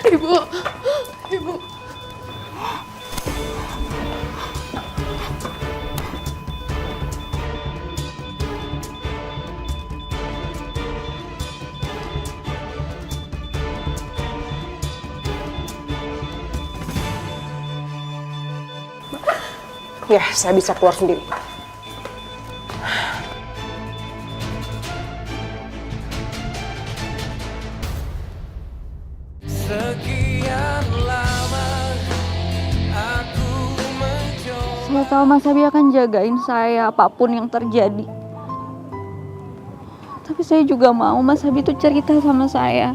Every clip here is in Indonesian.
Ibu, ibu. Ya, saya bisa keluar sendiri. Saya tahu Mas Abi akan jagain saya apapun yang terjadi. Tapi saya juga mau Mas Abi itu cerita sama saya.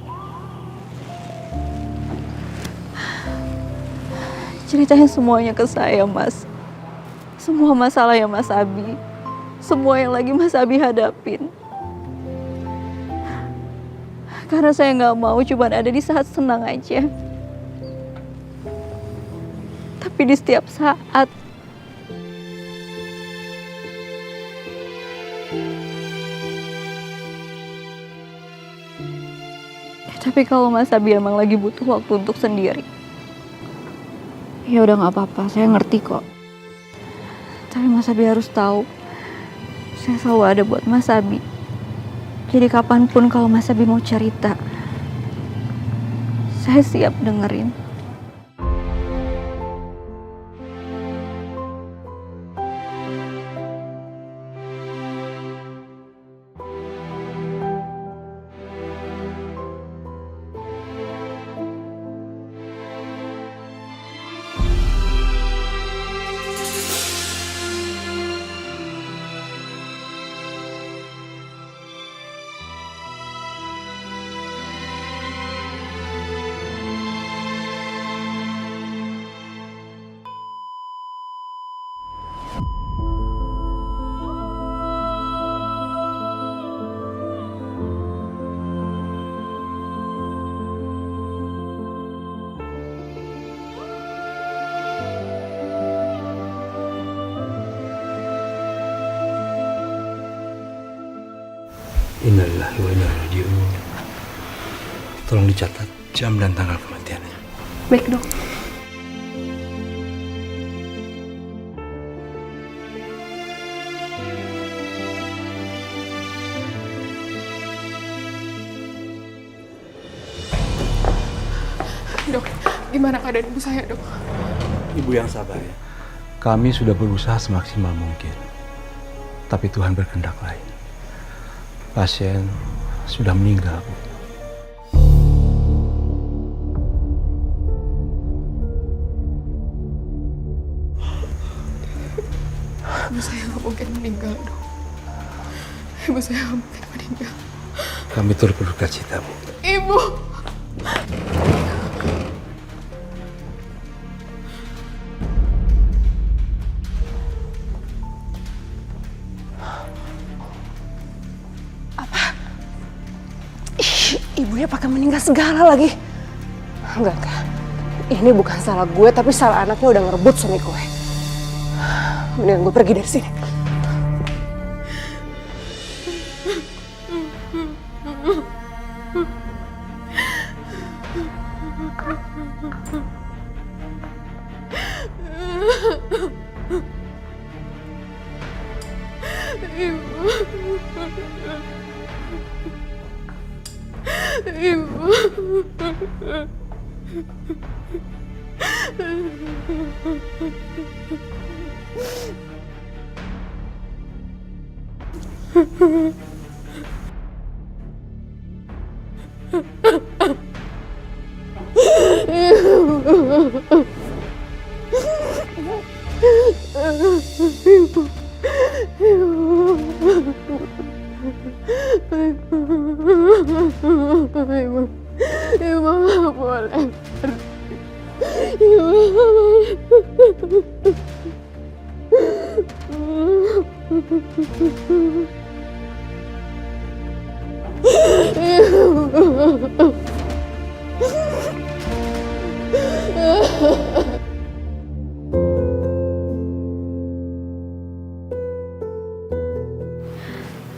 Ceritain semuanya ke saya, Mas. Semua masalah yang Mas Abi. Semua yang lagi Mas Abi hadapin. Karena saya nggak mau cuma ada di saat senang aja. Tapi di setiap saat. Tapi kalau Mas Abi emang lagi butuh waktu untuk sendiri, ya udah nggak apa-apa, saya ngerti kok. Tapi Mas Abi harus tahu, saya selalu ada buat Mas Abi. Jadi kapanpun kalau Mas Abi mau cerita, saya siap dengerin. Innalillahi wa inna ilaihi raji'un. Tolong dicatat jam dan tanggal kematiannya. Baik, Dok. Dok, gimana keadaan ibu saya, Dok? Ibu yang sabar ya. Kami sudah berusaha semaksimal mungkin. Tapi Tuhan berkehendak lain. Pasien sudah meninggal, Bu. Ibu saya nggak mungkin meninggal, Dok. Ibu saya nggak mungkin meninggal. Kami turut berduka cita, Bu. Ibu! Ibunya pakai meninggal segala lagi. Enggak. Ini bukan salah gue, tapi salah anaknya udah ngerebut suami gue. Mendingan gue pergi dari sini. Ibu nggak boleh pergi.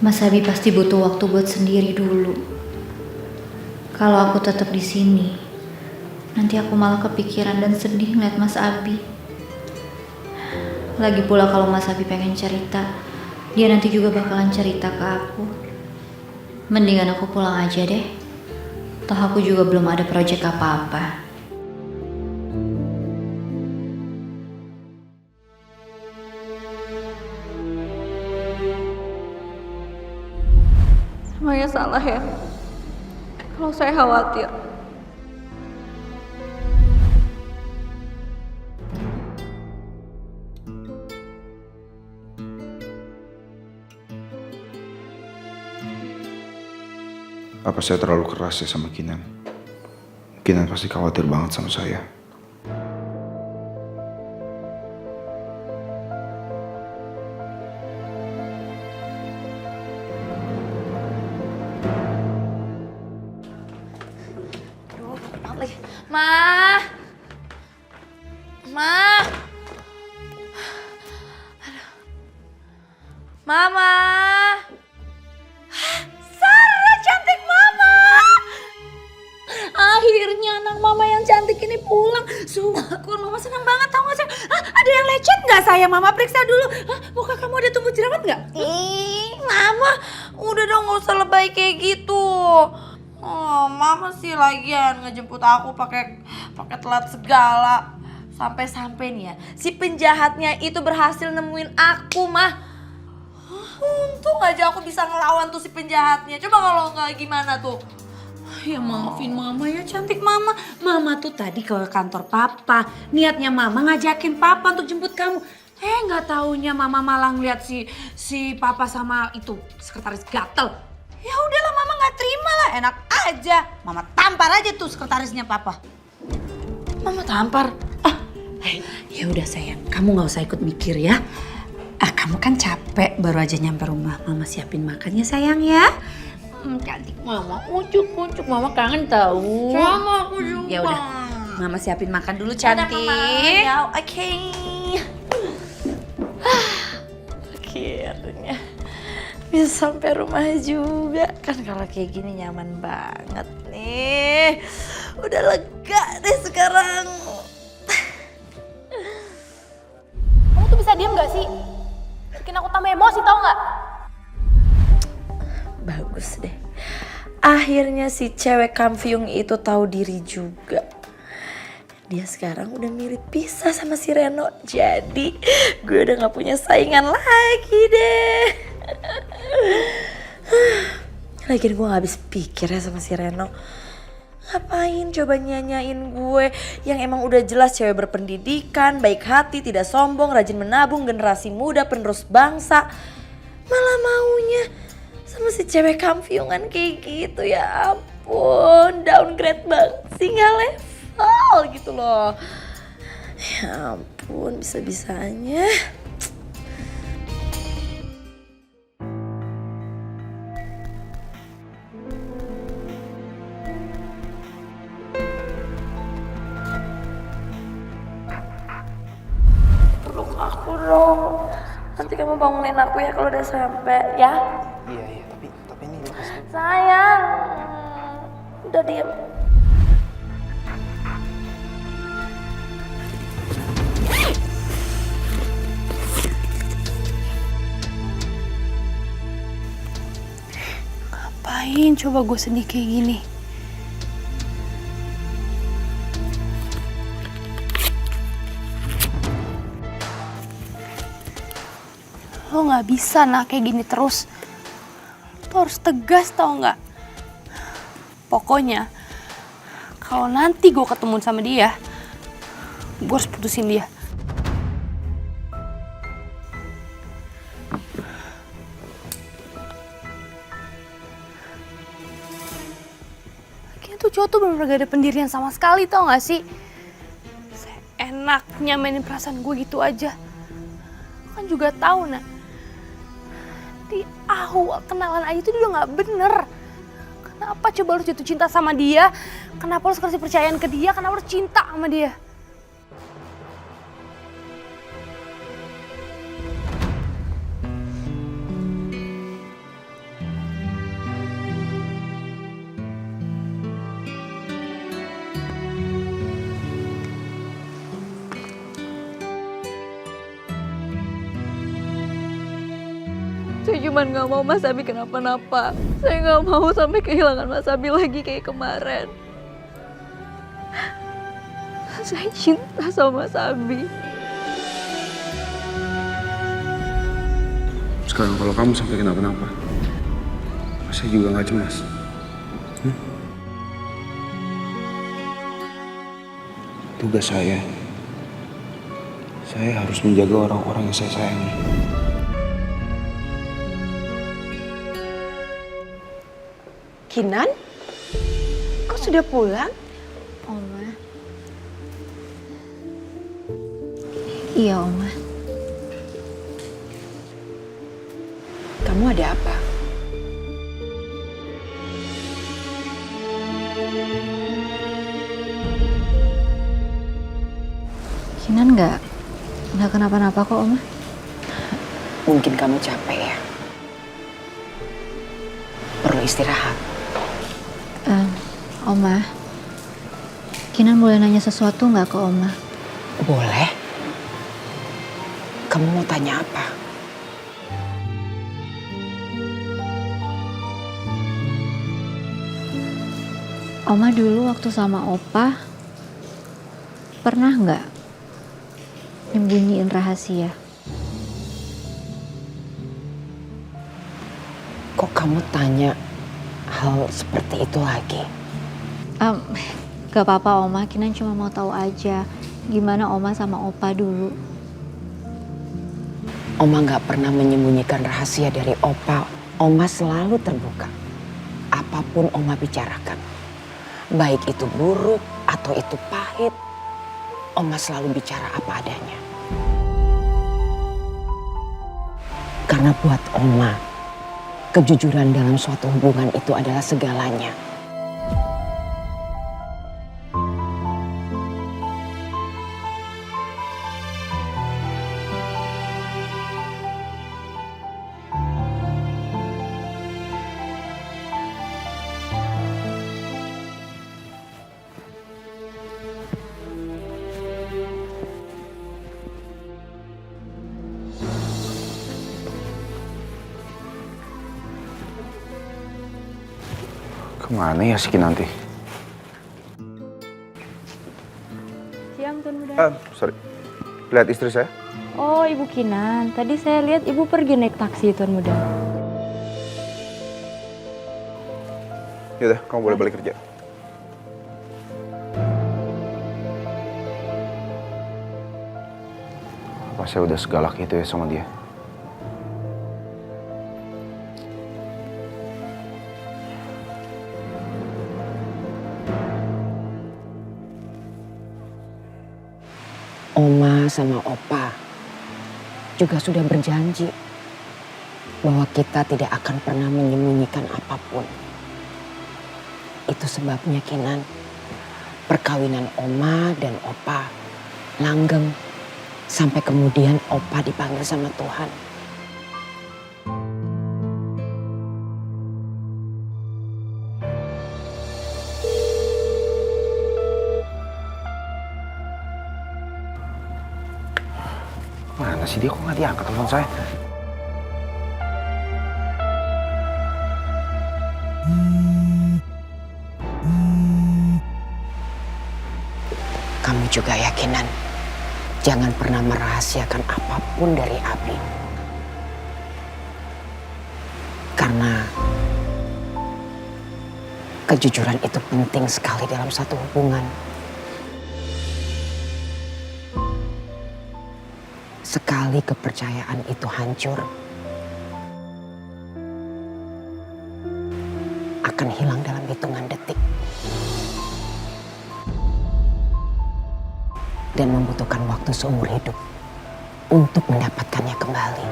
Mas Abi pasti butuh waktu buat sendiri dulu. Kalau aku tetap di sini, Nanti aku malah kepikiran dan sedih ngeliat Mas Abi. Lagi pula kalau Mas Abi pengen cerita, dia nanti juga bakalan cerita ke aku. Mendingan aku pulang aja deh. Toh aku juga belum ada proyek apa-apa. Semuanya salah ya. Kalau saya khawatir. Apa saya terlalu keras ya sama Kinan? Kinan pasti khawatir banget sama saya. Ma. Ma. Aduh. Mama. Sarah, cantik Mama. Akhirnya anak mama yang cantik ini pulang. Syukur, mama senang banget tau gak sih? Ada yang lecet gak saya? Mama periksa dulu. Muka kamu ada tumbuh jerawat gak? Ih, Mama, udah dong gak usah lebay kayak gitu. Oh, Mama sih lagian ngejemput aku pakai telat segala. Sampai-sampai nih ya, si penjahatnya itu berhasil nemuin aku, Mah. Untung aja aku bisa ngelawan tuh si penjahatnya. Coba kalau nggak gimana tuh? Ya maafin mama ya cantik mama. Mama tuh tadi ke kantor papa. Niatnya mama ngajakin papa untuk jemput kamu. Nggak taunya mama malah ngeliat si papa sama itu sekretaris gatel. Ya udahlah mama nggak terima lah, enak aja. Mama tampar aja tuh sekretarisnya papa. Mama tampar. Ya udah sayang, kamu nggak usah ikut mikir ya. Kamu kan capek baru aja nyampe rumah. Mama siapin makannya sayang ya. Cantik mama, ucuk mama kangen tahu. Sama aku juga. Ya udah, mama siapin makan dulu cantik. Ya, oke. Akhirnya bisa sampai rumah juga. Kan kalau kayak gini nyaman banget nih. Udah lega deh sekarang. Kamu tuh bisa diem gak sih? Bikin aku tambah emosi tau gak? Bagus deh. Akhirnya si cewek Kamfiung itu tahu diri juga. Dia sekarang udah mirip pisah sama si Reno. Jadi gue udah gak punya saingan lagi deh. Lagian gue gak habis pikir ya sama si Reno. Ngapain coba nyanyain gue yang emang udah jelas cewek berpendidikan, baik hati, tidak sombong, rajin menabung, generasi muda, penerus bangsa. Malah maunya sama si cewek kampiungan kayak gitu, ya ampun. Downgrade banget sih, gak level gitu loh. Ya ampun, bisa-bisanya. Aku dong. Nanti kamu bangunin aku ya kalau udah sampai ya. Iya, tapi ini lepas. Sayang. Udah diam. Ngapain coba gue sedih kayak gini? Lo gak bisa nah kayak gini terus. Lo harus tegas tau gak? Pokoknya kalau nanti gue ketemu sama dia, gue harus putusin dia. Lagian tuh cowok tuh bener-bener gak ada pendirian sama sekali tau gak sih? Enaknya mainin perasaan gue gitu aja. Lo kan juga tahu nak. Di awal kenalan aja itu udah gak bener. Kenapa coba lu jatuh cinta sama dia? Kenapa lu kasih percayaan ke dia? Kenapa lu cinta sama dia? Saya cuma nggak mau Mas Abi kenapa-napa. Saya nggak mau sampai kehilangan Mas Abi lagi kayak kemarin. Saya cinta sama Mas Abi. Sekarang kalau kamu sampai kenapa-napa, saya juga nggak cemas. Tugas saya harus menjaga orang-orang yang saya sayangi. Kinan? Kok sudah pulang? Oma. Iya, Oma. Kamu ada apa? Kinan nggak kenapa-napa kok, Oma. Mungkin kamu capek ya? Perlu istirahat. Oma, Kinan boleh nanya sesuatu nggak ke Oma? Boleh. Kamu mau tanya apa? Oma dulu waktu sama Opa, pernah nggak nyembunyiin rahasia? Kok kamu tanya hal seperti itu lagi? Gak apa-apa Oma, Kinan cuma mau tahu aja gimana Oma sama Opa dulu. Oma nggak pernah menyembunyikan rahasia dari Opa. Oma selalu terbuka. Apapun Oma bicarakan. Baik itu buruk atau itu pahit. Oma selalu bicara apa adanya. Karena buat Oma, kejujuran dalam suatu hubungan itu adalah segalanya. Kemana ya si Kinanti? Siang, Tuan Muda. Sorry. Lihat istri saya? Oh, Ibu Kinan. Tadi saya lihat Ibu pergi naik taksi, Tuan Muda. Yaudah, kamu boleh balik kerja. Apa saya udah segalak itu ya sama dia? Oma sama Opa juga sudah berjanji bahwa kita tidak akan pernah menyembunyikan apapun. Itu sebabnya Kinan, perkawinan Oma dan Opa langgeng sampai kemudian Opa dipanggil sama Tuhan. Mana sih dia, kok nggak diangkat telepon saya? Kamu juga yakinan, jangan pernah merahasiakan apapun dari Abi. Karena kejujuran itu penting sekali dalam satu hubungan. Sekali kepercayaan itu hancur, akan hilang dalam hitungan detik. Dan membutuhkan waktu seumur hidup untuk mendapatkannya kembali.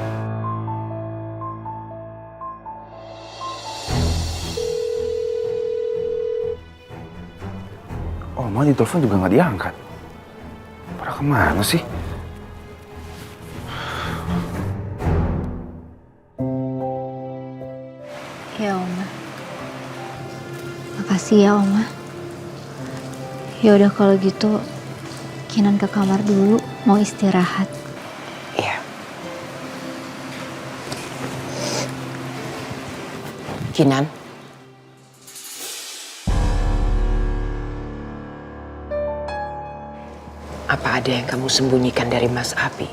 Oma di telepon juga nggak diangkat. Pada kemana sih? Ya Oma. Makasih ya Oma. Ya udah kalau gitu Kinan ke kamar dulu, mau istirahat. Iya. Kinan, apa ada yang kamu sembunyikan dari Mas Abi?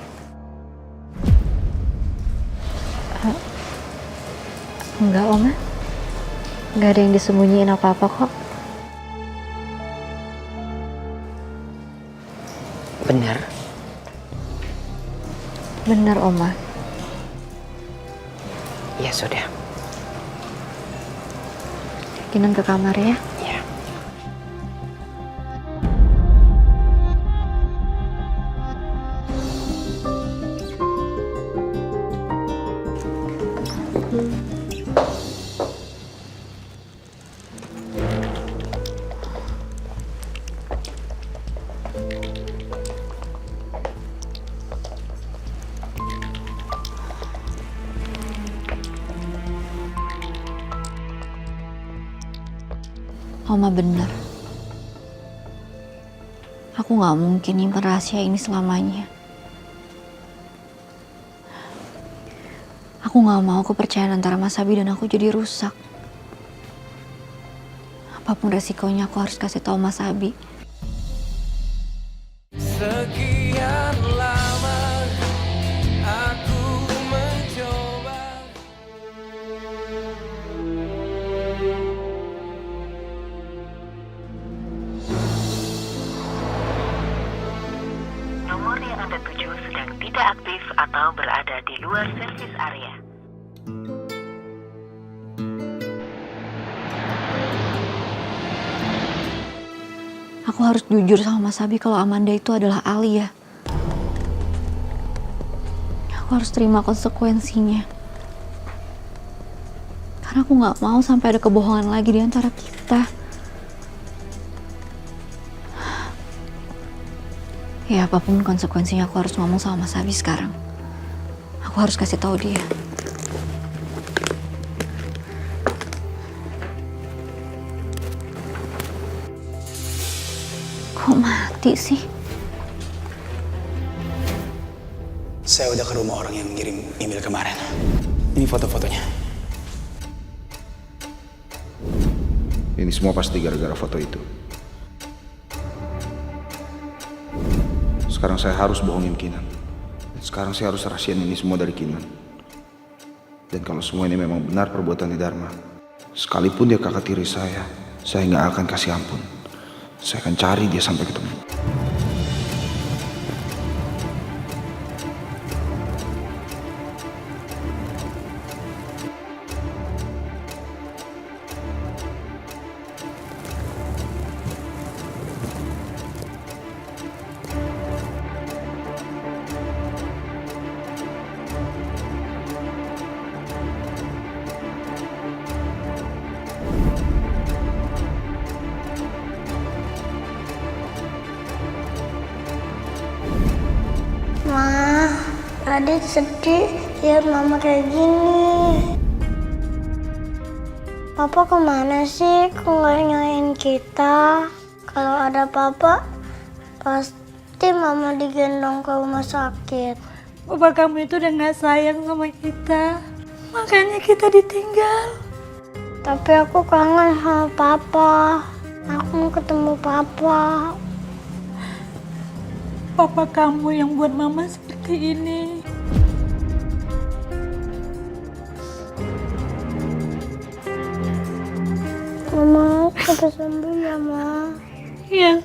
Enggak, Oma. Enggak ada yang disembunyiin apa-apa kok. Benar? Bener, Oma. Ya sudah. Kinan ke kamar ya. Ya. Oma bener. Aku gak mungkin nyimpen rahasia ini selamanya. Aku gak mau kepercayaan antara Mas Abi dan aku jadi rusak. Apapun resikonya aku harus kasih tahu Mas Abi. Sekian lama aku mencoba. Nomor yang Anda tuju sedang tidak aktif atau berada di luar servis area. Aku harus jujur sama Mas Abi kalau Amanda itu adalah Alia. Aku harus terima konsekuensinya. Karena aku gak mau sampai ada kebohongan lagi di antara kita. Ya apapun konsekuensinya aku harus ngomong sama Mas Abi sekarang. Aku harus kasih tahu dia. Kok mati sih? Saya udah ke rumah orang yang ngirim email kemarin. Ini foto-fotonya. Ini semua pasti gara-gara foto itu. Sekarang saya harus bohongin Kinan. Sekarang saya harus rahasiain ini semua dari Kinan. Dan kalau semua ini memang benar perbuatan Dharma, sekalipun dia kakak tiri saya nggak akan kasih ampun. Saya akan cari dia sampai ketemu. Ma, Adit sedih lihat mama kayak gini. Papa kemana sih? Kok nggak nyalain kita? Kalau ada papa, pasti mama digendong ke rumah sakit. Papa kamu itu udah gak sayang sama kita. Makanya kita ditinggal. Tapi aku kangen sama papa. Aku mau ketemu papa. Papa kamu yang buat mama seperti ini. Mama, cepat sembuh ya, Ma. Iya,